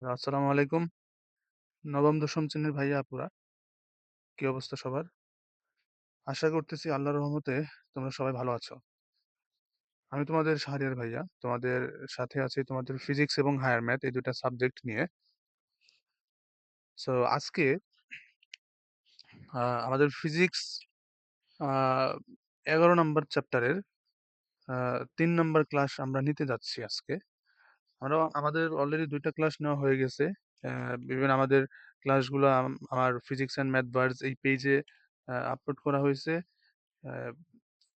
আসসালামু আলাইকুম। নবম-দশম শ্রেণীর ভাইয়া আপুরা, কি অবস্থা সবার? আশা করতেছি আল্লাহর রহমতে তোমরা সবাই ভালো আছো। আমি তোমাদের শাহরিয়ার ভাইয়া। তোমাদের সাথে আছি তোমাদের ফিজিক্স এবং হায়ার ম্যাথ এই ২ টা সাবজেক্ট নিয়ে। সো আজকে আমাদের ফিজিক্স আ ১১ নাম্বার চ্যাপ্টারের আ ৩ নাম্বার ক্লাস আমরা নিতে যাচ্ছি আজকে। আমাদের অলরেডি ২ টা ক্লাস নেওয়া হয়ে গেছে। অ্যা ইভেন আমাদের ক্লাসগুলো আমার ফিজিক্স অ্যান্ড ম্যাথ ভার্স এই পেইজে আপলোড করা হয়েছে। অ্যা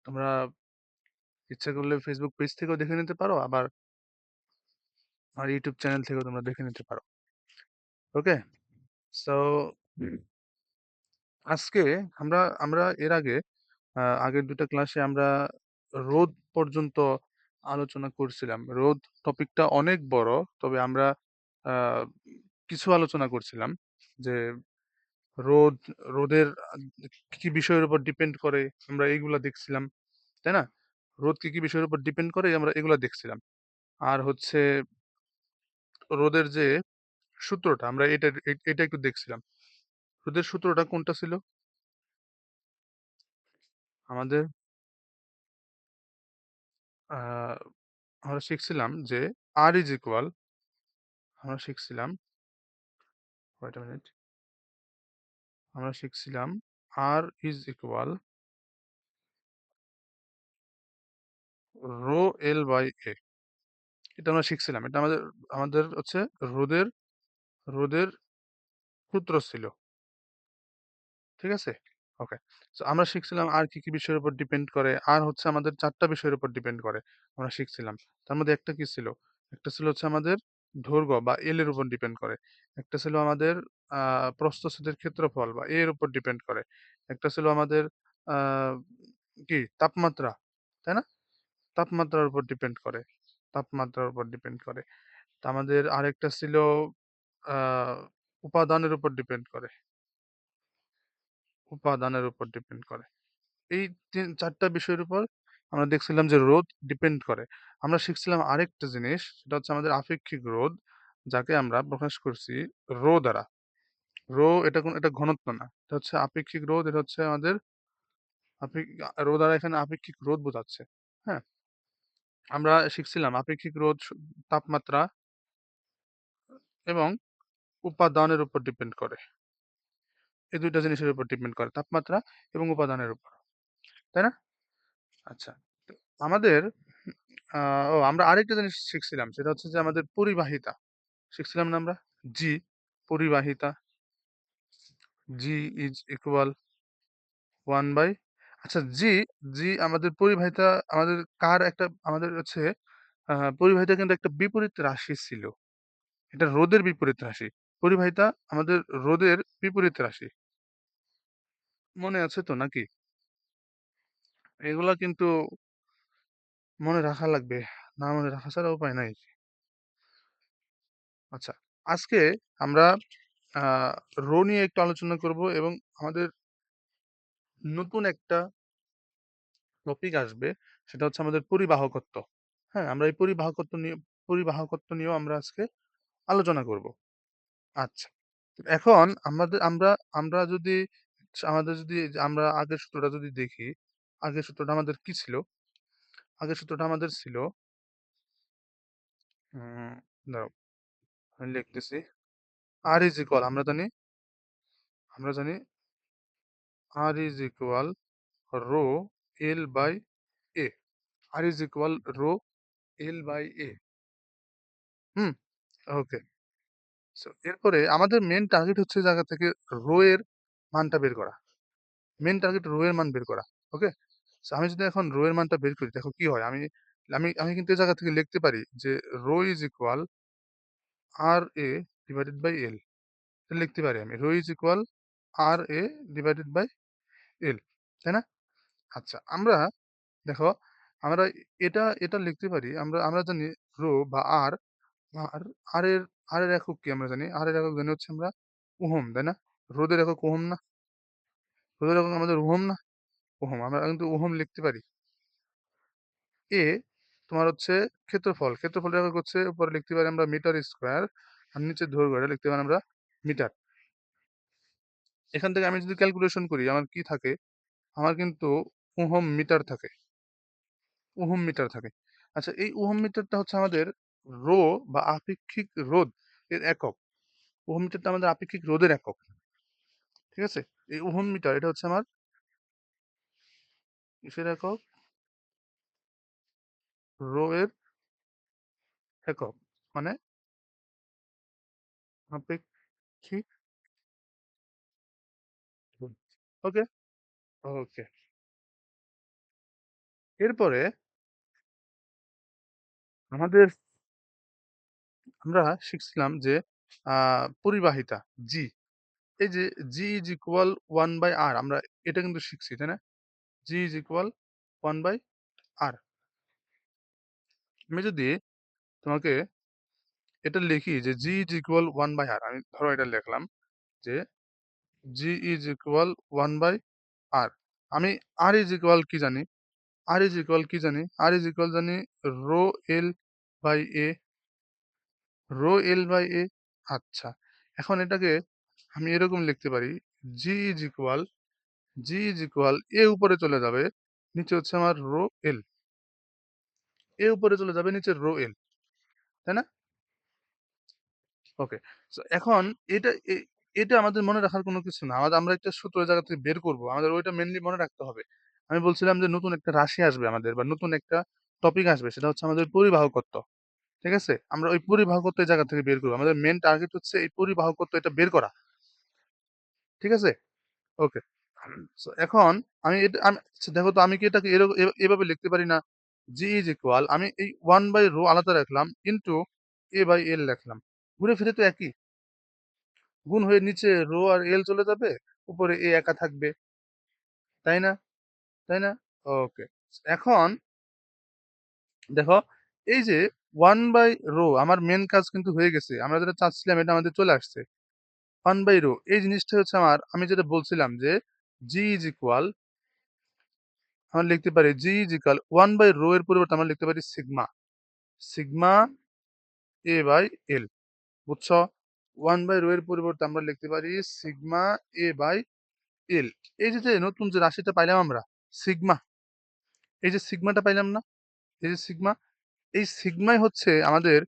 তোমরা ইচ্ছা করলে ফেসবুক পেজ থেকেও দেখে নিতে পারো, আবার আমার ইউটিউব চ্যানেল থেকেও তোমরা দেখে নিতে পারো। ওকে? সো আজকে আমরা আমরা এর আগে আগের ২ টা ক্লাসে আমরা রোধ পর্যন্ত আলোচনা করছিলাম। রোধ টপিকটা অনেক বড়। তবে আমরা আ কিছু আলোচনা করছিলাম যে রোধ, রোধের কি, কি বিষয়ের উপর ডিপেন্ড করে আমরা এইগুলা দেখছিলাম। তাই না? রোধ কি, কি বিষয়ের উপর ডিপেন্ড করে আমরা এগুলা দেখছিলাম। আর হচ্ছে রোধের যে সূত্রটা আমরা এটা একটু দেখছিলাম। রোধের সূত্রটা কোনটা ছিল? আমাদের আ আমরা শিখছিলাম যে R is equal আমরা শিখছিলাম ওয়েট a মিনিট আমরা শিখছিলাম R is equal rho L by A এটা আমরা শিখছিলাম। এটা আমাদের আমাদের হচ্ছে রোধের রোধের সূত্র ছিল। ঠিক আছে? ওকে। সো আমরা শিখছিলাম আর কি, কি বিষয়ের উপর ডিপেন্ড করে। আর হচ্ছে আমাদের ৪ টা বিষয়ের উপর ডিপেন্ড করে। আমরা শিখছিলাম। তার মধ্যে একটা কি ছিল? একটা ছিল হচ্ছে আমাদের দৈর্ঘ্য বা L এর উপর ডিপেন্ড করে। একটা ছিল আমাদের আ প্রস্থচ্ছেদের ক্ষেত্রফল বা A এর উপর ডিপেন্ড করে। একটা ছিল আমাদের আ কি তাপমাত্রা। তাই না? তাপমাত্রার উপর ডিপেন্ড করে। তাপমাত্রার উপর ডিপেন্ড করে। তা আমাদের আরেকটা ছিল আ উপাদানের উপর ডিপেন্ড করে। উপাদানের উপর ডিপেন্ড করে। এই ৩-৪ টা বিষয়ের উপর আমরা দেখছিলাম যে রোধ ডিপেন্ড করে। আমরা শিখছিলাম আরেকটা জিনিস, সেটা হচ্ছে আমাদের আপেক্ষিক রোধ, যাকে আমরা প্রকাশ করছি রো দ্বারা। রো এটা ঘনত্ব না। এটা হচ্ছে আপেক্ষিক রোধ, এটা হচ্ছে আমাদের রো দ্বারা এখানে আপেক্ষিক রোধ বোঝাচ্ছে। হ্যাঁ? আমরা শিখছিলাম আপেক্ষিক রোধ তাপমাত্রা এবং উপাদানের উপর ডিপেন্ড করে। এই ২ টা জিনিসের উপর ডিপেন্ড করে। তাপমাত্রা এবং উপাদানের উপর। তাই না? আচ্ছা। তো আমাদের আ আমরা আরেকটা জিনিস শিখছিলাম। সেটা হচ্ছে যে আমাদের পরিবাহিতা। শিখছিলাম না আমরা? G পরিবাহিতা। G is equal 1 by আচ্ছা G আমাদের পরিবাহিতা আমাদের কার একটা আমাদের হচ্ছে পরিবাহিতা কিন্তু একটা বিপরীত রাশি ছিল। এটা রোধের বিপরীত রাশি। পরিবাহিতা আমাদের রোধের বিপরীত রাশি। মনে আছে তো নাকি? এগুলা কিন্তু মনে রাখা লাগবে। না মনে রাখা ছাড়া উপায় নাই। আচ্ছা, আজকে আমরা আ রো নিয়ে একটু আলোচনা করব এবং আমাদের নতুন একটা টপিক আসবে। সেটা হচ্ছে আমাদের পরিবাহকত্ব। হ্যাঁ? আমরা এই পরিবাহকত্ব নিয়েও আমরা আজকে আলোচনা করব। আচ্ছা। এখন আমরা আমরা যদি আমাদের যদি আমরা আগের সূত্রটা যদি দেখি, আগের সূত্রটা আমাদের কি ছিল? আগের সূত্রটা আমাদের ছিল উম দাঁড়াও আমি লিখতেছি। R is equal আমরা জানি R is equal rho L by A. R is equal rho L by A. Hmm? Okay. So এরপরে আমাদের মেইন টার্গেট হচ্ছে এই জায়গা থেকে রো এর মানটা বের করা। মেইন টার্গেট রো এর মান বের করা। ওকে? সো আমি যদি এখন রো এর মানটা বের করি দেখো কি হয়? আমি আমি আমি কিন্তু এই জায়গা থেকে লিখতে পারি যে rho is equal RA divided by L এটা লিখতে পারি আমি। Rho is equal RA divided by L তাই না? আচ্ছা আমরা দেখো আমরা এটা লিখতে পারি আমরা আমরা জানি রো বা আর আর এর একক কি আমরা জানি? আর এর একক জানি হচ্ছে আমরা ওহম, তাই না? রোদের একক ওহম না? রোদের একক আমাদের ওহম না? ওহম। আমরা কিন্তু ওহম লিখতে পারি। তোমার হচ্ছে ক্ষেত্রফল। ক্ষেত্রফলের একক হচ্ছে উপরে লিখতে পারি আমরা মিটার স্কয়ার। আর নিচে দৈর্ঘ্য, এটা লিখতে পারি আমরা মিটার। এখান থেকে আমি যদি ক্যালকুলেশন করি আমার কি থাকে, আমার কিন্তু ওহম মিটার থাকে, ওহম মিটার থাকে। আচ্ছা, এই ওহম মিটারটা হচ্ছে আমাদের রো বা আপেক্ষিক রোধ এর একক। ওহম মিটারটা আমাদের আপেক্ষিক রোধের একক, ঠিক আছে? এই ওহম মিটার এটা হচ্ছে আমার কিসের একক? রো এর একক, মানে আপেক্ষিক রোধ। ওকে, ওকে। এরপরে আমাদের আমরা শিখছিলাম যে পরিবাহিতা জি, এই যে জি is equal one by R, আমরা এটা কিন্তু শিখছি, তাই না? জি ইজ ইকুয়াল ওয়ান বাই আর। আমি যদি তোমাকে এটা লিখি যে জি ইজ ইকুয়াল ওয়ান বাই আর, আমি ধরো এটা লিখলাম যে জি ইজ ইকুয়াল ওয়ান বাই আর। আমি আর ইজ ইকুয়াল কি জানি? আর ইজ ইকুয়াল কি জানি? আর ইজ ইকুয়াল জানি rho L by A, rho L by A. আচ্ছা, এখন এটাকে আমি এরকম লিখতে পারি, G is equal, G is equal A উপরে চলে যাবে, নিচে হচ্ছে আমার রো এল, এ উপরে চলে যাবে নিচে রো এল, তাই না? ওকে। সো এখন এটা এটা আমাদের মনে রাখার কোনো কিছু না, আমাদের আমরা একটা সূত্র ওই জায়গা থেকে বের করব, আমাদের ওইটা মেনলি মনে রাখতে হবে। আমি বলছিলাম যে নতুন একটা রাশি আসবে আমাদের, বা নতুন একটা টপিক আসবে, সেটা হচ্ছে আমাদের পরিবাহকত্ব। ঠিক আছে, আমরা ওই পরিবাহকত্ব এই জায়গা থেকে বের করবো, আমাদের মেন টার্গেট হচ্ছে এই পরিবাহকত্ব এটা বের করা। ঠিক আছে, ওকে। সো এখন আমি এটা আচ্ছা, দেখো তো আমি কি এটাকে এভাবে লিখতে পারি না? জি ইজ ইকুয়াল, আমি এই ওয়ান বাই রো আলাদা রাখলাম, ইন্টু এ বাই এল লিখলাম, ঘুরে ফিরে তো একই, গুণ হয়ে নিচে রো আর এল চলে যাবে, উপরে এ একা থাকবে, তাই না? তাই না? ওকে। এখন দেখো, এই যে ওয়ান বাই রো, আমার মেন কাজ কিন্তু হয়ে গেছে, আমরা যেটা চাচ্ছিলাম এটা আমাদের চলে আসছে। ওয়ান বাই রো এই জিনিসটা হচ্ছে আমার, আমি যেটা বলছিলাম যে জি ইজ ইকুয়াল, আমরা লিখতে পারি G is equal one by rho এর পরিবর্তে আমরা লিখতে পারি sigma, sigma A by L. বুঝছো? ওয়ান বাই রো এর পরিবর্তে আমরা লিখতে পারি সিগমা এ বাই এল। এই যে নতুন যে রাশিটা পাইলাম আমরা, সিগমা, এই যে সিগমাটা পাইলাম না, এই যে সিগমা, এই সিগমাই হচ্ছে আমাদের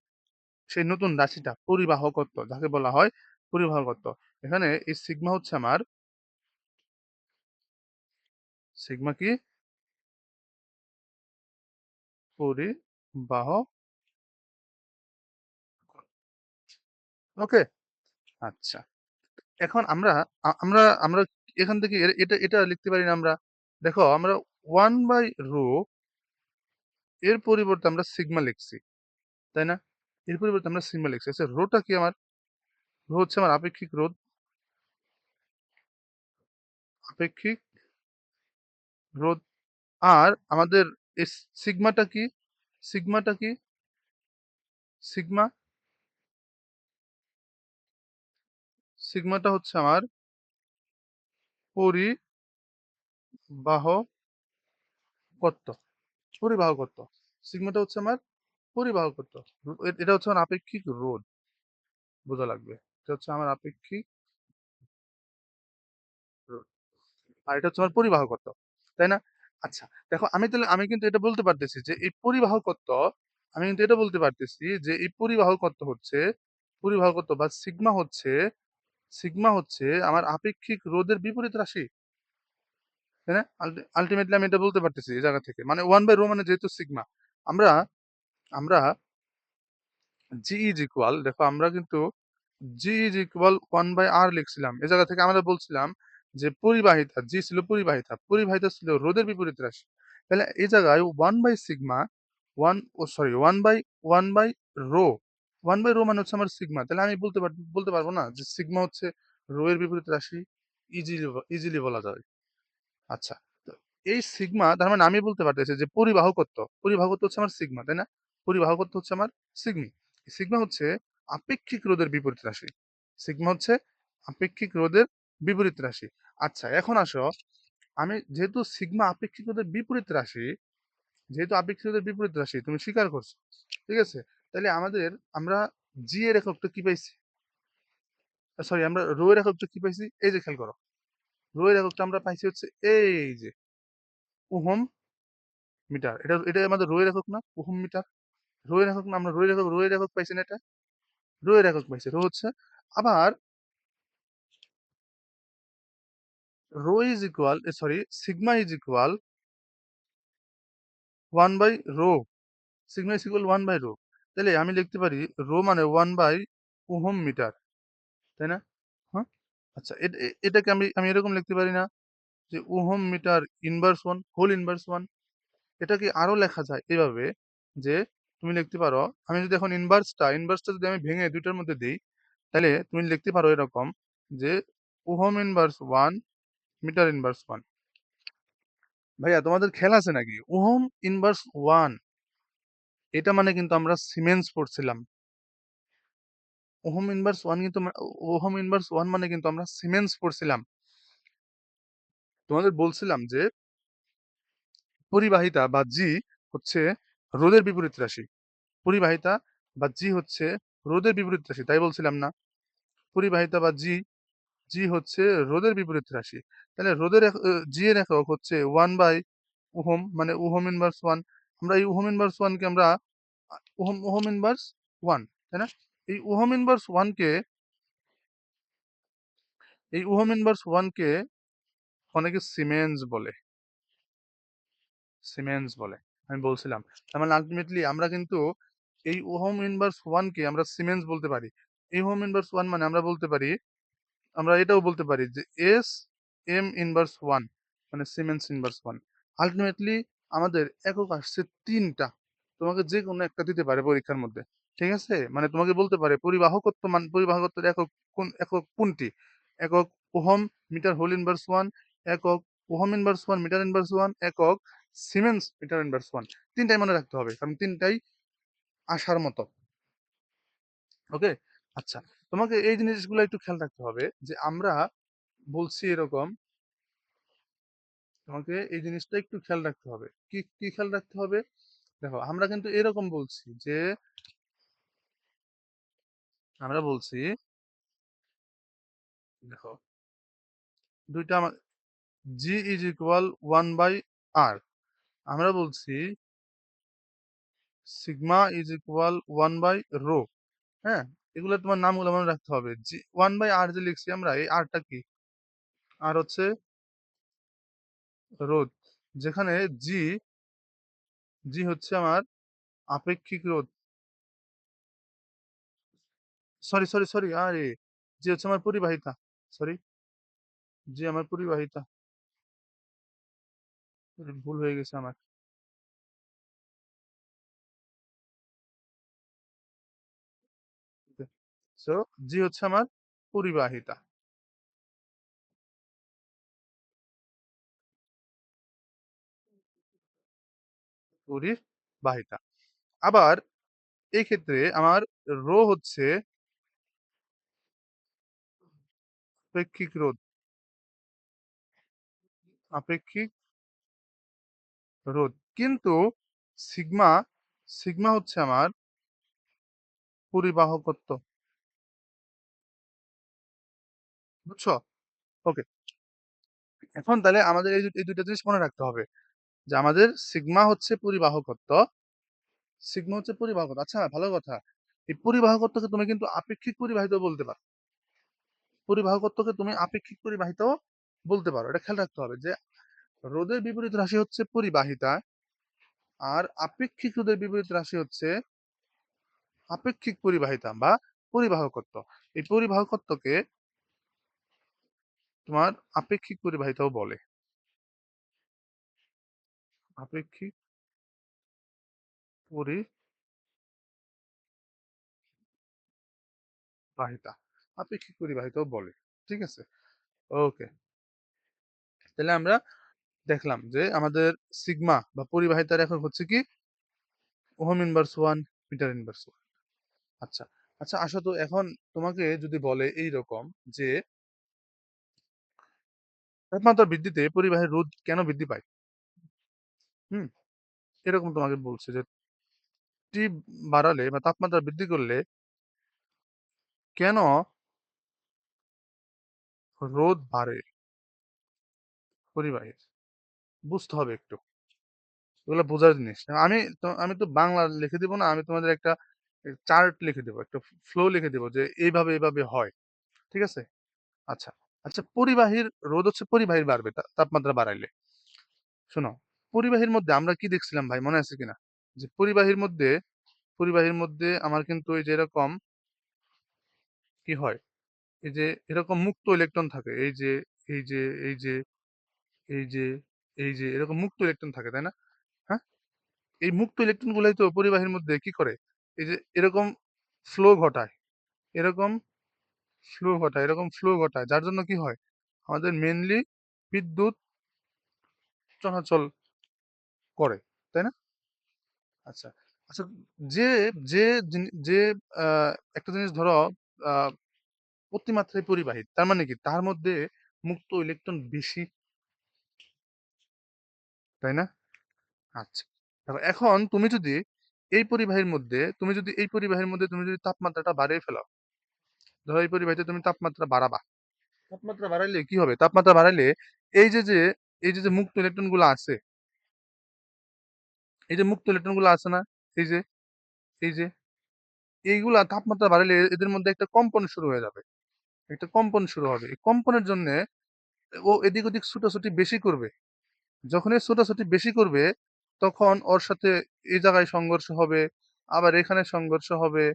সেই নতুন রাশিটা, পরিবাহকত্ব যাকে বলা হয় পরিবাহকত্ব। এখানে এই সিগমা হচ্ছে আমার, সিগমা কি? পরিবাহ, ওকে। আচ্ছা, এখন আমরা আমরা আমরা এখান থেকে এটা এটা লিখতে পারি না আমরা? দেখো, আমরা ওয়ান বাই রো এর পরিবর্তে আমরা সিগমা লিখছি, তাই না? এর পরিবর্তে আমরা সিগমা লিখছি। আচ্ছা, রোটা কি আমার? রো হচ্ছে আমার আপেক্ষিক রোধ, আপেক্ষিক রোধ। আর আমাদের এই সিগমাটা কি? সিগমাটা কি? সিগমা, সিগমাটা হচ্ছে আমার পরিবাহকত্ব, পরিবাহকত্ব। সিগমাটা হচ্ছে আমার পরিবাহকত্ব। এটা হচ্ছে আমার আপেক্ষিক রোধ, বোঝা লাগবে। এটা হচ্ছে আমার আপেক্ষিক রোধ। আর এটা হচ্ছে আমার পরিবাহকত্ব, তাই না? আচ্ছা, দেখো আমি তাহলে আমি কিন্তু এটা বলতে পারতেছি যে এই পরিবাহকত্ব, আমি কিন্তু এটা বলতে পারতেছি যে এই পরিবাহকত্ব হচ্ছে, পরিবাহকত্ব বা সিগমা হচ্ছে, সিগমা হচ্ছে আমার আপেক্ষিক রোধের বিপরীত রাশি, তাই না? আলটিমেটলি আমি এটা বলতে পারতেছি এই জায়গা থেকে, মানে ওয়ান বাই রো মানে যেহেতু সিগমা, আমরা আমরা জি ইজ ইকুয়াল, দেখো আমরা কিন্তু জি ইজ ইকুয়াল ওয়ান বাই আর লিখছিলাম, এ জায়গা থেকে আমরা বলছিলাম যে পরিবাহিতা, জি ছিল পরিবাহিতা, পরিবাহিতা ছিল রোধের বিপরীত রাশি। তাহলে এই জায়গায় ওয়ান বাই সিগমা, ওয়ান, ও sorry, one by rho, one by rho মানে হচ্ছে আমার সিগমা, তাহলে আমি বলতে পারবো না যে সিগমা হচ্ছে রো এর বিপরীত রাশি? ইজিলি, ইজিলি বলা যায়। আচ্ছা, তো এই সিগমা তার মানে আমি বলতে পারতেছি যে পরিবাহকত্ব, পরিবাহকত্ব হচ্ছে আমার সিগমা, তাই না? পরিবাহকত্ব হচ্ছে আমার সিগমি, সিগমা হচ্ছে আপেক্ষিক রোধের বিপরীত রাশি, সিগমা হচ্ছে আপেক্ষিক রোধের বিপরীত রাশি। আচ্ছা, এখন আসো, আমি যেহেতু সিগমা আপেক্ষিক রোধের বিপরীত রাশি, যেহেতু আপেক্ষিক রোধের বিপরীত রাশি তুমি স্বীকার করছো, ঠিক আছে, তাহলে আমরা জি এর এককটা কি পাইছি? সরি, আমরা রো এর এককটা কি পাইছি? এই যে খেয়াল করো। রো এর এককটা আমরা পাইছি হচ্ছে এই যে ওহম মিটার। এটা আমাদের রো এর একক না? Ohm metre. রো এর একক না? আমরা রো এর একক পাইছি না এটা? রো এর একক পাইছি। রো হচ্ছে আবার rho is equal sorry sigma is equal 1 by rho. Sigma is equal 1 by rho. তাহলে আমি লিখতে পারি রো মানে 1 বাই ওহম মিটার। তাই না? হ্যাঁ? আচ্ছা, এটাকে আমি এরকম লিখতে পারি না যে ohm metre inverse 1 whole inverse 1। এটাকে আরো লেখা যায় এভাবে যে তুমি লিখতে পারো, আমি যদি এখন ইনভার্সটা যদি আমি ভেঙে দুইটার মধ্যে দিই, তাহলে তুমি লিখতে পারো এরকম যে ওহম ইনভার্স 1 মিটার ইনভার্স 1। ভাইয়া তোমাদের খেয়াল আছে নাকি? ওহম ইনভার্স 1 এটা মানে কিন্তু আমরা সিমেন্স পড়ছিলাম। ওহম ইনভার্স 1 কিন্তু ওহম ইনভার্স 1 মানে কিন্তু আমরা সিমেন্স পড়ছিলাম। তোমাদের বলছিলাম যে পরিবাহিতা বা জি হচ্ছে রোধের বিপরীত রাশি। পরিবাহিতা বা জি হচ্ছে রোধের বিপরীত রাশি, তাই বলছিলাম না? পরিবাহিতা বা জি, জি হচ্ছে রোধের বিপরীত রাশি। তাহলে জি এর একক হচ্ছে 1 বাই ওহম, মানে ওহম ইনভার্স 1। আমরা এই ওহম ইনভার্স 1 কে আমরা ওহম ইনভার্স 1, তাই না? এই ওহম ইনভার্স 1 কে এই ওহম ইনভার্স 1 কে অনেকে সিমেন্স বলে। সিমেন্স বলে। আমি বলছিলাম। তার মানে আল্টিমেটলি আমরা কিন্তু এই ওহম ইনভার্স 1 কে আমরা সিমেন্স বলতে পারি। এই ওহম ইনভার্স 1 মানে আমরা এটাও বলতে পারি যে এস এম ইনভার্স 1 মানে সিমেন্স ইনভার্স 1। আলটিমেটলি আমাদের একক আসছে 3টা। তোমাকে যে কোনো একটা দিতে পারে পরীক্ষার মধ্যে। ঠিক আছে? মানে তোমাকে বলতে পারে পরিবাহকত্বের একক কোনটি? একক ওহম মিটার হোল ইনভার্স 1, একক ওহম ইনভার্স 1 মিটার ইনভার্স 1, একক সিমেন্স মিটার ইনভার্স 1। 3টাই মনে রাখতে হবে। কারণ 3টাই আসার মতো। ওকে? আচ্ছা। তোমাকে এই জিনিসগুলো একটু খেয়াল রাখতে হবে যে আমরা বলছি এরকম, তোমাকে এই জিনিসটা একটু খেয়াল রাখতে হবে। কি খেয়াল রাখতে হবে? দেখো, আমরা কিন্তু এরকম বলছি যে আমরা বলছি, দেখো, দুইটা G is equal 1 by R. আমরা বলছি sigma is equal 1 by rho. হ্যাঁ? এগুলো তোমার নামগুলো মনে রাখতে হবে। 1 বাই আর যে লিখছি আমরা, এই আরটা কি? আর হচ্ছে রোধ। যেখানে জি জি হচ্ছে আমার আপেক্ষিক রোধ। সরি, আরে জি হচ্ছে আমার পরিবাহিতা। সরি, জি আমার পরিবাহিতা। ভুল হয়ে গেছে আমার। সো জি হচ্ছে আমার পরিবাহিতা। পরিবাহিতা। আবার এই ক্ষেত্রে আমার রো হচ্ছে আপেক্ষিক রোধ। আপেক্ষিক রোধ। কিন্তু সিগমা সিগমা হচ্ছে আমার পরিবাহকত্ব। বুঝছো? ওকে। এখন তাহলে আমাদের এই দুইটা জিনিস মনে রাখতে হবে যে আমাদের সিগমা হচ্ছে পরিবাহকত্ব। সিগমা হচ্ছে পরিবাহকত্ব। আচ্ছা, ভালো কথা। এই পরিবাহকত্বকে তুমি কিন্তু আপেক্ষিক পরিবাহিত বলতে পারো। পরিবাহকত্বকে তুমি আপেক্ষিক পরিবাহিত বলতে পারো। এটা খেয়াল রাখতে হবে যে রোধের বিপরীত রাশি হচ্ছে পরিবাহিতা, আর আপেক্ষিক রোধের বিপরীত রাশি হচ্ছে আপেক্ষিক পরিবাহিতা বা পরিবাহকত্ব। এই পরিবাহকত্বকে তোমার আপেক্ষিক পরিবাহিতাও বলে। আপেক্ষিক পরিবাহিতা, আপেক্ষিক পরিবাহিতাও বলে। ঠিক আছে? ওকে। তাহলে আমরা দেখলাম যে আমাদের সিগমা বা পরিবাহিতার একক হচ্ছে কি? Ohm inverse 1 metre inverse 1। আচ্ছা। আচ্ছা, আসো তো এখন তোমাকে যদি বলে এইরকম যে তাপমাত্রা বৃদ্ধিতে পরিবাহের রোধ কেন বৃদ্ধি পায়? হুম? এরকম তোমাকে বলছে যে টি বাড়ালে বা তাপমাত্রা বৃদ্ধি করলে কেন রোদ বাড়ে পরিবাহীর, বুঝতে হবে একটু, এগুলো বোঝার জিনিস। আমি তো বাংলা লিখে দিব না, আমি তোমাদের একটা চার্ট লিখে দেবো, একটা ফ্লো লিখে দেবো যে এইভাবে এইভাবে হয়। ঠিক আছে? আচ্ছা, আচ্ছা, পরিবাহীর রোদ হচ্ছে পরিবাহীর বাড়বে তাপমাত্রা বাড়াইলে। শোনো, পরিবাহীর মধ্যে আমরা কি দেখছিলাম ভাই, মনে আছে কিনা? যে পরিবাহীর মধ্যে আমার কিন্তু এই যে এরকম কি হয়, এই যে এরকম মুক্ত ইলেকট্রন থাকে, এই যে এই যে এই যে এই যে এই যে এরকম মুক্ত ইলেকট্রন থাকে, তাই না? হ্যাঁ, এই মুক্ত ইলেকট্রন গুলাই তো পরিবাহীর মধ্যে কি করে, এই যে এরকম ফ্লো ঘটায়, এরকম এরকম ফ্লো ঘটায়, যার জন্য কি হয়, আমাদের মেনলি বিদ্যুৎ চলাচল করে, তাই না? আচ্ছা, আচ্ছা, যে যে যে একটা জিনিস ধরো আহ অতিমাত্রায় পরিবাহী, তার মানে কি তার মধ্যে মুক্ত ইলেকট্রন বেশি, তাই না? আচ্ছা, দেখো এখন তুমি যদি এই পরিবাহীর মধ্যে তুমি যদি তাপমাত্রাটা বাড়িয়ে ফেলাও, ধরো এই পরিবাহীতে তুমি তাপমাত্রা বাড়াবা, তাপমাত্রা বাড়াইলে কি হবে, তাপমাত্রা বাড়াইলে এই যে যে এই যে মুক্ত ইলেকট্রন গুলো আছে, এই যে মুক্ত ইলেকট্রন গুলো আছে না, এই যে এই যে এইগুলা তাপমাত্রা বাড়াইলে এদের মধ্যে একটা কম্পন শুরু হয়ে যাবে, একটা কম্পন শুরু হবে, এই কম্পনের জন্য ও এদিক ওদিক ছুটাছুটি বেশি করবে। যখন এই ছোটাছুটি বেশি করবে, তখন ওর সাথে এই জায়গায় সংঘর্ষ হবে, আবার এখানে সংঘর্ষ হবে,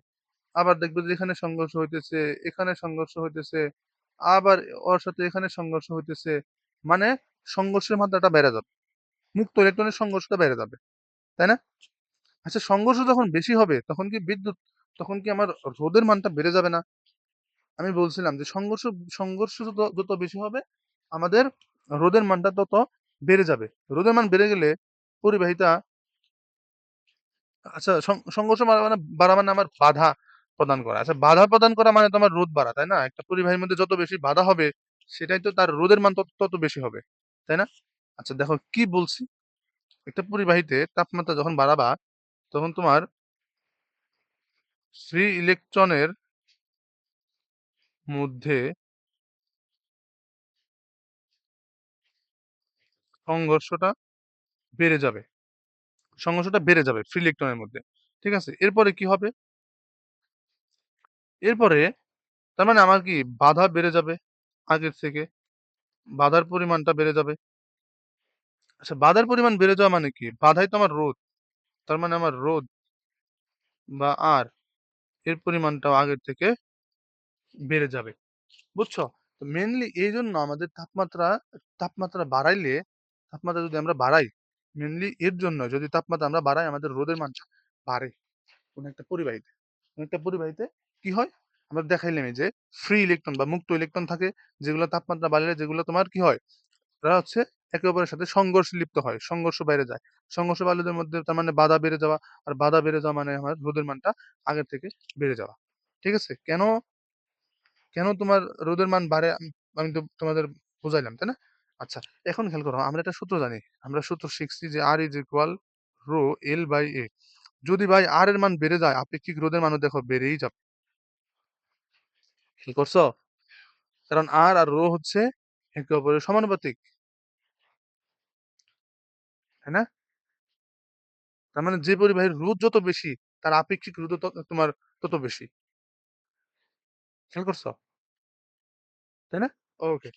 আবার দেখবে যে এখানে সংঘর্ষ হইতেছে, এখানে সংঘর্ষ হইতেছে, আবার ওর সাথে এখানে সংঘর্ষ হইতেছে, মানে সংঘর্ষের মাত্রাটা বেড়ে যাবে, মুক্ত ইলেকট্রনের সংঘর্ষটা বেড়ে যাবে, তাই না? আচ্ছা, সংঘর্ষ যখন বেশি হবে তখন কি আমার রোদের মানটা বেড়ে যাবে না? আমি বলছিলাম যে সংঘর্ষ যত বেশি হবে, আমাদের রোদের মানটা তত বেড়ে যাবে। রোদের মান বেড়ে গেলে পরিবাহিতা, আচ্ছা, সংঘর্ষ বাড়া মানে আমার বাধা প্রদান করা। আচ্ছা, বাধা প্রদান করা মানে তো আমার রোদ বাড়া, তাই না? একটা পরিবাহীর মধ্যে যত বেশি বাধা হবে, সেটাই তো তার রোদের মান তত বেশি হবে, তাই না? আচ্ছা, দেখো কি বলছি, একটা পরিবাহীতে তাপমাত্রা যখন বাড়াবা, তখন তোমার ফ্রি ইলেকট্রনের মধ্যে সংঘর্ষটা বেড়ে যাবে, ফ্রি ইলেকট্রনের মধ্যে। ঠিক আছে, এরপরে কি হবে, এরপরে তার মানে আমার কি বাধা বেড়ে যাবে, আগের থেকে বাধার পরিমাণটা বেড়ে যাবে। আচ্ছা, বাধার পরিমাণ বেড়ে যাওয়া মানে কি, বাধাই তো আমার রোদ, তার মানে আমার রোদ বা আর এর পরিমাণটাও আগের থেকে বেড়ে যাবে, বুঝছো? তো মেনলি এই জন্য আমাদের তাপমাত্রা বাড়াইলে, তাপমাত্রা যদি আমরা বাড়াই, মেনলি এর জন্য যদি তাপমাত্রা আমরা বাড়াই, আমাদের রোদের মানটা বাড়ে কোন একটা পরিবাহীতে কি হয়, আমরা দেখাইলাম এই যে ফ্রি ইলেকট্রন বা মুক্ত ইলেকট্রন থাকে, যেগুলো তাপমাত্রা বাড়লে যেগুলো তোমার কি হয়, তারা হচ্ছে একে অপরের সাথে সংঘর্ষে লিপ্ত হয়, সংঘর্ষ বেড়ে যায়, সংঘর্ষ বাড়লে এদের মধ্যে তার মানে বাধা বেড়ে যাওয়া, আর বাধা বেড়ে যাওয়া মানে আমার রোদের মানটা আগের থেকে বেড়ে যাওয়া। ঠিক আছে, কেন কেন তোমার রোদের মান বাড়ে, আমি তো তোমাদের বুঝাইলাম, তাই না? আচ্ছা, এখন খেয়াল করো, আমরা একটা সূত্র জানি, আমরা সূত্র শিখছি যে R is equal rho L by A. যদি ভাই আর এর মান বেড়ে যায়, আপেক্ষিক রোদের মানও দেখো বেড়েই যাবে, খেয়াল করছো? কারণ আর আর রো হচ্ছে একে অপরের সমানুপাতিক, তাই না? তার মানে যে পরিবাহীর রোধ যত বেশি, তার আপেক্ষিক রোধ তোমার তত বেশি, খেয়াল করছো, তাই না? ওকে,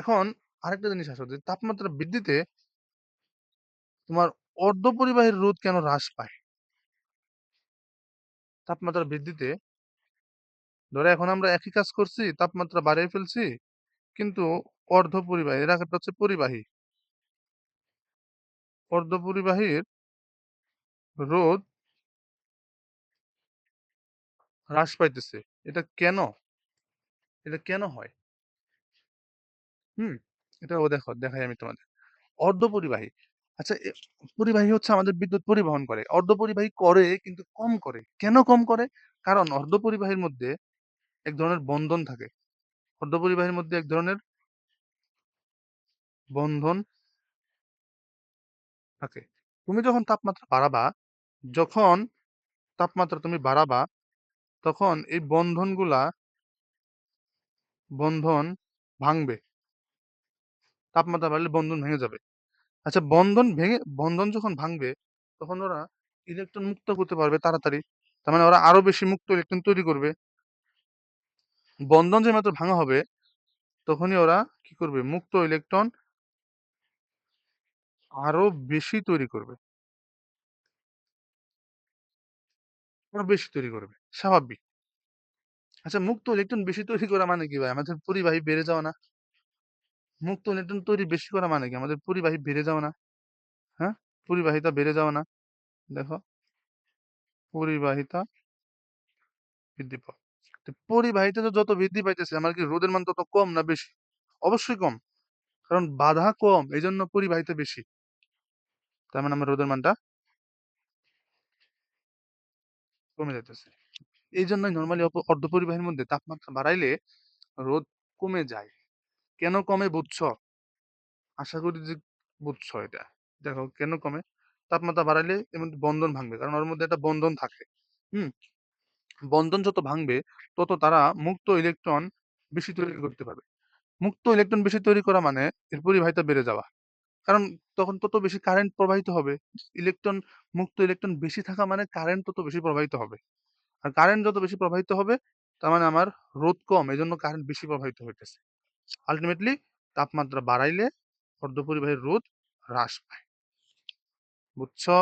এখন আরেকটা জিনিস আসো, যে তাপমাত্রা বৃদ্ধিতে তোমার অর্ধপরিবাহীর রোধ কেন হ্রাস পায়? তাপমাত্রা বৃদ্ধিতে, ধরো এখন আমরা একই কাজ করছি, তাপমাত্রা বাড়িয়ে ফেলছি, কিন্তু অর্ধপরিবাহী, এর একটা হচ্ছে পরিবাহী, অর্ধপরিবাহীর রোধ হ্রাস পাইতেছে। এটা কেন? এটা কেন হয়? হুম, এটাও দেখো, দেখাই আমি তোমাদের। অর্ধপরিবাহী, আচ্ছা, পরিবাহী হচ্ছে আমাদের বিদ্যুৎ পরিবহন করে, অর্ধপরিবাহী করে কিন্তু কম করে, কেন কম করে? কারণ অর্ধপরিবাহীর মধ্যে এক ধরনের বন্ধন থাকে, অর্ধপরিবাহীর মধ্যে এক ধরনের বন্ধন থাকে। তুমি যখন তাপমাত্রা বাড়াবা, যখন তাপমাত্রা তুমি বাড়াবা, তখন এই বন্ধন ভাঙবে, তাপমাত্রা বাড়লে বন্ধন ভেঙে যাবে। আচ্ছা, বন্ধন যখন ভাঙবে তখন ওরা ইলেকট্রন মুক্ত করতে পারবে তাড়াতাড়ি। তার মানে ওরা আরো বেশি মুক্ত ইলেকট্রন তৈরি করবে। বন্ধন যে মাত্র ভাঙা হবে তখনই ওরা কি করবে, মুক্ত ইলেকট্রন আরো বেশি তৈরি করবে, আরো বেশি তৈরি করবে, স্বাভাবিক। আচ্ছা, মুক্ত ইলেকট্রন বেশি তৈরি করা মানে কি ভাই? আমাদের পরিবাহী বেড়ে যাওয়া না? মুক্ত ইলেকট্রন তৈরি বেশি করা মানে কি? আমাদের পরিবাহী বেড়ে যাওয়া না? হ্যাঁ, পরিবাহিতা বেড়ে যাওয়া না? দেখো, পরিবাহিতা বৃদ্ধি পায়। তো পরিবাহিতা তো যত বৃদ্ধি পাইতেছে, আমার কি রোদের মান তত কম না বেশি? অবশ্যই কম। কারণ বাধা কম, এই জন্য পরিবাহিতা বেশি। তার মানে আমার রোদের মানটা কমে যাইতেছে। এই জন্যই নর্মালি অর্ধপরিবাহীর মধ্যে তাপমাত্রা বাড়াইলে রোদ কমে যায়। কেন কমে বুঝছো? আশা করি যে বুঝছো এটা। দেখো কেন কমে? তাপমাত্রা বাড়াইলে এর মধ্যে বন্ধন ভাঙবে। কারণ ওর মধ্যে একটা বন্ধন থাকে। হুম? বন্ধন যত ভাঙবে তত তারা মুক্ত ইলেকট্রন বেশি তৈরি করতে পারবে। মুক্ত ইলেকট্রন বেশি তৈরি করা মানে এর পরিবাহিতা বেড়ে যাওয়া। কারণ তখন তত বেশি কারেন্ট প্রবাহিত হবে। ইলেকট্রন মুক্ত ইলেকট্রন বেশি থাকা মানে কারেন্ট তত বেশি প্রবাহিত হবে। আর কারেন্ট যত বেশি প্রবাহিত হবে তার মানে আমার রোদ কম, এজন্য কারেন্ট বেশি প্রবাহিত হইতেছে। আল্টিমেটলি তাপমাত্রা বাড়াইলে অর্ধপরিবাহীর রোধ হ্রাস পায়। বুঝছো?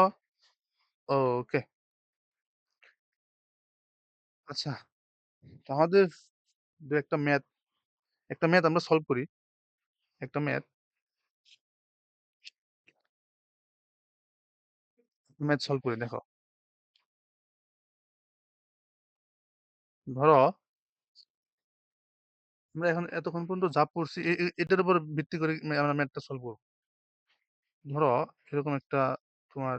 ওকে। আচ্ছা, তো আমাদের দু একটা ম্যাথ আমরা সলভ করি। একটা ম্যাথ সলভ করি, দেখো। ধরো আমরা এখন এতক্ষণ পর্যন্ত যা পড়ছি এটার উপর ভিত্তি করে আমরা ম্যাথটা সলভ করবো। ধরো এরকম একটা তোমার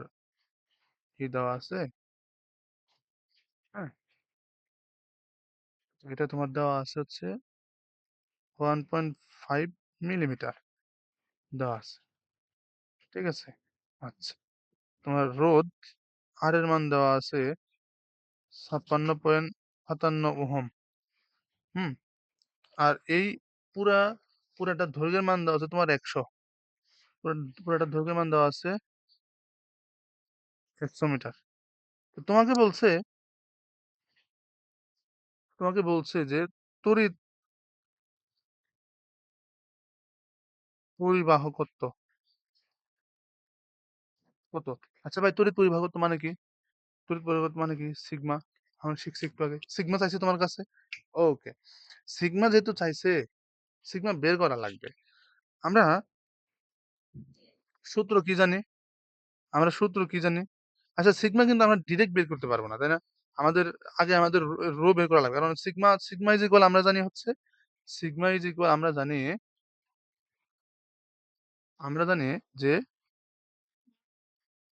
দেওয়া আছে। হ্যাঁ, এটা তোমার দেওয়া আছে হচ্ছে 1.5 মিলিমিটার দেওয়া আছে। ঠিক আছে? আচ্ছা, তোমার রোধ আর এর মান দেওয়া আছে 56.57 ওহম। হুম, আর এই পুরা পুরাটা দৈর্ঘ্যের মান দেওয়া আছে তোমার 100। পুরাটা দৈর্ঘ্যের মান দেওয়া আছে 100 মিটার। তো তোমাকে বলছে যে তড়িৎ পরিবাহকত্ব কত? আচ্ছা ভাই, তড়িৎ পরিবাহকত্ব মানে কি? তড়িৎ পরিবাহকত্ব মানে কি? সিগমা। আমরা শিখছি একটু আগে। সিগমা চাইছে তোমার কাছে। ওকে, সিগমা যেহেতু চাইছে, সিগমা বের করা লাগবে। আমরা সূত্র কি জানি? আমরা সূত্র কি জানি? আচ্ছা, সিগমা কিন্তু আমরা ডিরেক্ট বের করতে পারবো না, তাই না? আমাদের আগে আমাদের রো বের করা লাগবে। কারণ সিগমা ইজ ইকুয়াল আমরা জানি যে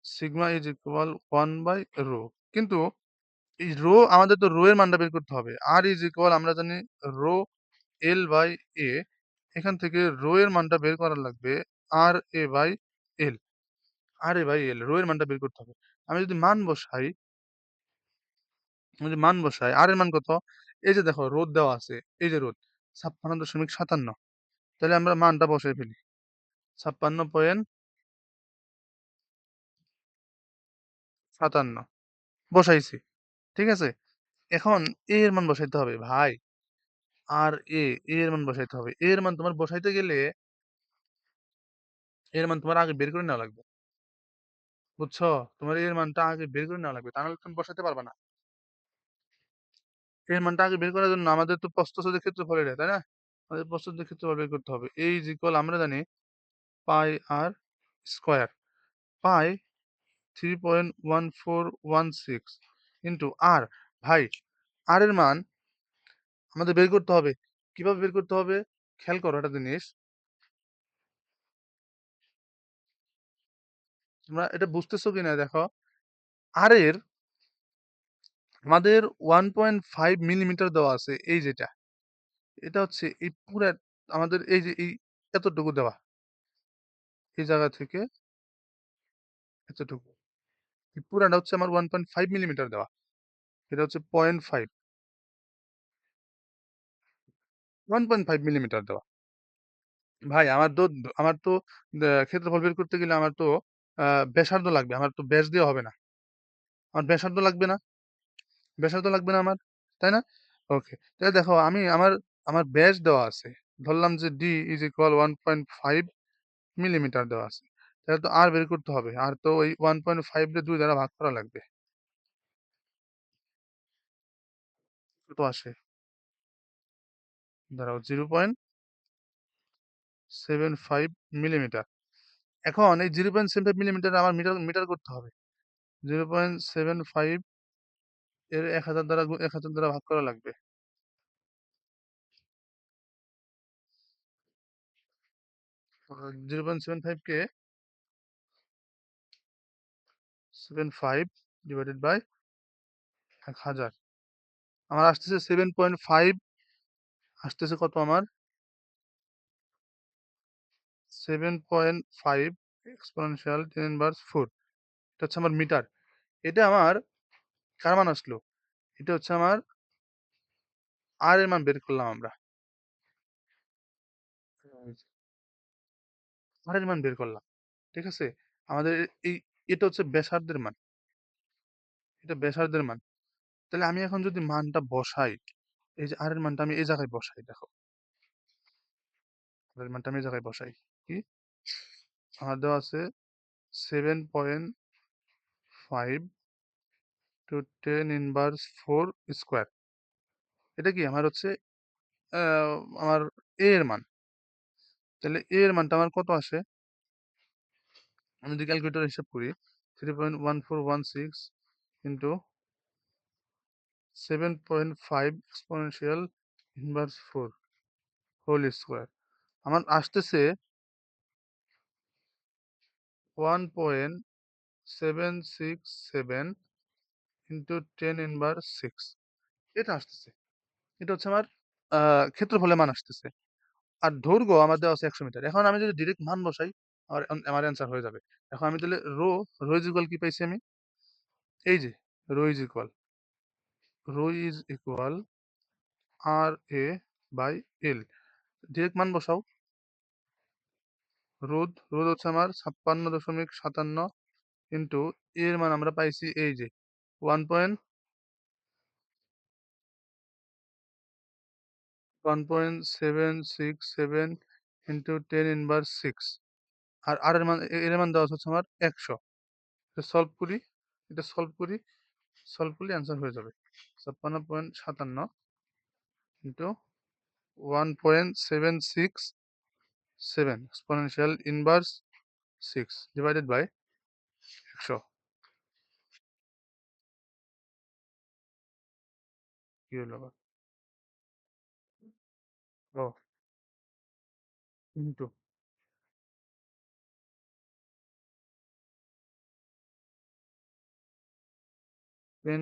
সিগমা ইজ ইকুয়াল 1/ρ। কিন্তু এই রো আমাদের তো রো এর মানটা বের করতে হবে। আর ইজ ইকুয়াল আমরা জানি রো এল বাই এ। এখান থেকে রো এর মানটা বের করা লাগবে আর এ বাই এল। রো এর মানটা বের করতে হবে। আমি যদি মান বসাই, আর এর মান কত? এই যে দেখো রোদ দেওয়া আছে, এই যে রোদ 56.57। তাহলে আমরা মানটা বসাই ফেলি, 56.57 বসাইছি। ঠিক আছে, এখন এ এর মান বসাইতে হবে ভাই। আর এর মান বসাইতে হবে। এর মান তোমার বসাইতে গেলে এর মান তোমার আগে বের করে নেওয়া লাগবে। বুঝছো? তোমার এর মানটা আগে বের করে নেওয়া লাগবে, তা নাহলে তুমি বসাতে পারবে না। এর মানটা আগে বের করার জন্য আমাদের তো প্রস্থচ্ছেদের ক্ষেত্রফল এটা, তাই না? আমাদের প্রস্থচ্ছেদের ক্ষেত্রফল বের করতে হবে। এই ইজ ইকুয়াল আমরা জানি পাই আর স্কয়ার। পাই 3.1416 ইন্টু আর। ভাই, আর এর মান আমাদের বের করতে হবে। কিভাবে বের করতে হবে? খেয়াল করো একটা জিনিস। তোমরা এটা বুঝতেছো কিনা দেখো। আর এর আমাদের 1.5 মিলিমিটার দেওয়া আছে, এই যেটা। এটা হচ্ছে এই পুরা আমাদের এই যে এই এতটুকু দেওয়া। এই জায়গা থেকে এতটুকু। এই পুরাটা হচ্ছে আমার 1.5 মিলিমিটার দেওয়া। এটা হচ্ছে 0.5 1.5 মিলিমিটার দেওয়া। ভাই আমার তো ক্ষেত্রফল বের করতে গেলে আমার তো ব্যাসার্ধ লাগবে। আমার তো ব্যাস দিয়ে হবে না। আমার ব্যাসার্ধ লাগবে না? ব্যাসার্ধ লাগবে না আমার? তাই না? ওকে। তাহলে দেখো আমার ব্যাস দেওয়া আছে। ধরলাম যে D is equal 1.5 মিলিমিটার দেওয়া আছে। তাহলে তো R বের করতে হবে। আর তো ওই 1.5 রে 2 দ্বারা ভাগ করা লাগবে। কত আসে? দাঁড়াও 0.75 মিলিমিটার। এখন এই 0.75 মিলিমিটার আমার মিটার মিটার করতে হবে। 0.75 এর 1000 দ্বারা 1000 দ্বারা ভাগ করা লাগবে। 0.75 কে 75 ডিভাইডেড বাই 1000 আমার আসতেছে 7.5 আসতেছে কত আমার 7.5 এক্সপোনেনশিয়াল 10 ইনভার্স 4 এটা হচ্ছে আমার মিটার এটা আমার কার মান আসলো এটা হচ্ছে আমার আর এর মান বের করলাম আমরা আর এর মান বের করলাম ঠিক আছে আমাদের এই এটা হচ্ছে ব্যাসার্ধের মান এটা ব্যাসার্ধের মান তাহলে আমি এখন যদি মানটা বসাই এই যে আর এর মানটা আমি এই জায়গায় বসাই দেখো আর এর মানটা আমি এই জায়গায় বসাই কি আমার দেওয়া আছে 7.5 টু 10 ইনভার্স 4 স্কোয়ার এটা কি আমার হচ্ছে আমার এ এর মান তাহলে এ এর মানটা আমার কত আসে আমি যদি ক্যালকুলেটর হিসাব করি 3.1416 into 7.5 exponential inverse 4 whole square আমার আসতেছে 1.767 ইন্টু 10 ইনভার্স 6 এটা আসতেছে এটা হচ্ছে আমার ক্ষেত্রফলের মান আসতেছে আর দৈর্ঘ্য আমার দেওয়া আছে 100 মিটার এখন আমি যদি ডিরেক্ট মান বসাই আমার অ্যান্সার হয়ে যাবে এখন আমি তাহলে রো ইজ ইকুয়াল কি পাইছি আমি এই যে rho is equal R A by L direct মান বসাও রোধ হচ্ছে আমার 56.57 ইন্টু এর মান আমরা পাইছি এই যে 1.767 ইন্টু 10 ইনভার্স 6 আর এর মান দেওয়া হচ্ছে আমার 100 এটা সলভ করলে অ্যান্সার হয়ে যাবে 56.57 into 1.767 exponential inverse 6 divided by 100 কি হলো আবার ও ইন্টু 10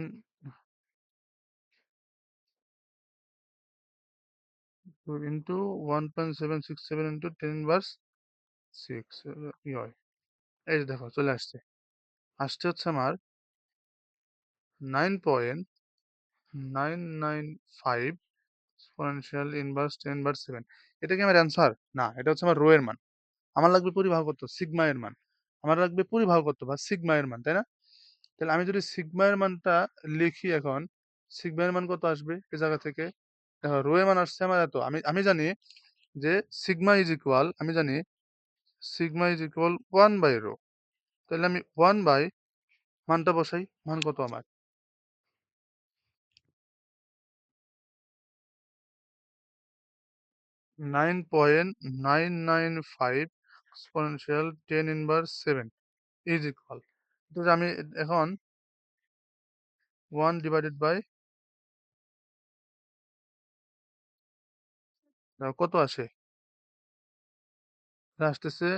ইন্টু 1.767 ইন্টু 10 ইনভার্স 6 কি হয় এই যে দেখো চলে আসছে আসছে হচ্ছে আমার 9.995 এক্সপোনেনশিয়াল ইনভার্স 10 ইনভার্স 7 এটা কি আমার অ্যান্সার না এটা হচ্ছে আমার রো এর মান আমার লাগবে পরিবাহকত্ব সিগমা এর মান আমার লাগবে পরিবাহকত্ব বা সিগমা এর মান তাই না তাহলে আমি যদি সিগমা এর মানটা লিখি এখন সিগমা এর মান কত আসবে এই জায়গা থেকে দেখো রো এর মান আসছে আমার এত আমি জানি যে আমি জানি সিগমা ইজ ইকুয়াল 1/রো তাহলে আমি 1 বাই মানটা বসাই মান কত আমার 9.995 এক্সপোনেনশিয়াল 10 ইনভার্স 7 ইজ ইকুয়াল তো আমি এখন 1 ডিভাইডেড বাই কত আসে এটা আসতেছে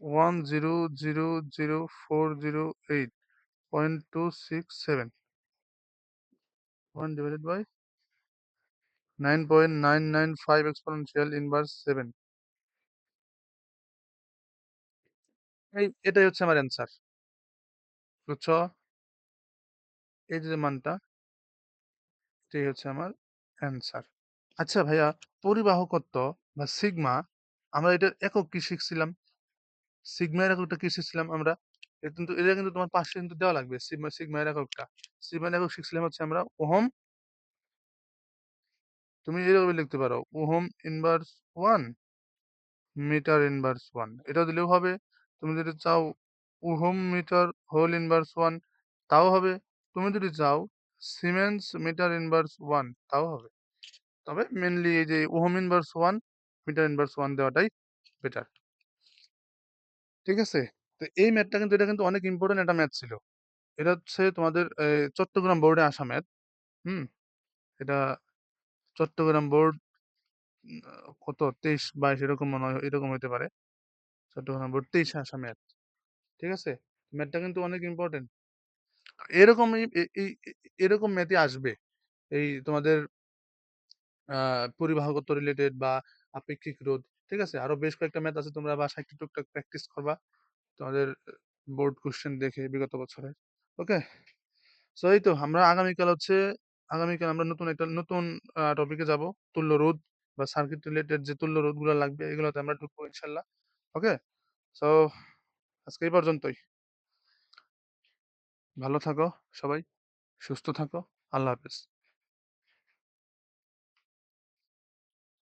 1000408.267 1 ডিভাইডেড বাই 9.995 এক্সপোনেনশিয়াল ইনভার্স 7 এটাই হচ্ছে আমার অ্যান্সার বুঝছো এই যে মানটা এটাই হচ্ছে আমার অ্যান্সার আচ্ছা ভাইয়া, পরিবাহকত্ব বা সিগমা আমরা এটার একক কি শিখছিলাম? সিগমা এর এককটা কি শিখছিলাম আমরা? এটা কিন্তু তোমার পাশে কিন্তু দেওয়া লাগবে। সিগমা এর এককটা। সিগমা এর একক শিখছিলাম হচ্ছে আমরা ওহম। তুমি এভাবে লিখতে পারো। ওহম ইনভার্স 1 মিটার ইনভার্স 1 এটা দিলেও হবে। তুমি যদি চাও ওহম মিটার হোল ইনভার্স 1 তাও হবে। তুমি যদি চাও সিমেন্স মিটার ইনভার্স 1 তাও হবে। তবে মেইনলি এই যে ওহম ইনভার্স 1 মিটার ইনভার্স 1 দেওয়াটাই বেটার। ঠিক আছে? তো এই ম্যাথটা কিন্তু এটা কিন্তু অনেক ইম্পোর্টেন্ট একটা ম্যাথ ছিল। এটা হচ্ছে তোমাদের চট্টগ্রাম বোর্ডে আসা ম্যাথ। হুম? এটা চট্টগ্রাম বোর্ড কত 23-22 এরকম মনে হয় এরকম হইতে পারে। চট্টগ্রাম বোর্ড 23 এ আসা ম্যাথ। ঠিক আছে? ম্যাথটা কিন্তু অনেক ইম্পোর্টেন্ট। এরকমই এরকম ম্যাথই আসবে। এই তোমাদের পরিবাহগত রিলেটেড বা আপেক্ষিক রোধ। ঠিক আছে? আরো বেশ কয়েকটা ম্যাথ আছে তোমরা বাসায় একটু টুকটাক প্র্যাকটিস করবা। তোমাদের বোর্ড কোয়েশ্চেন দেখে বিগত বছরের। ওকে? সো এই তো আগামীকাল আমরা নতুন টপিকে যাব। তুল্য রোধ বা সার্কিট রিলেটেড যে তুল্য রোধগুলো লাগবে এগুলোতে আমরা ঢুকবো ইনশাল্লাহ। ওকে? সো আজকে এই পর্যন্তই। ভালো থাকো সবাই, সুস্থ থাকো। আল্লাহ হাফেজ।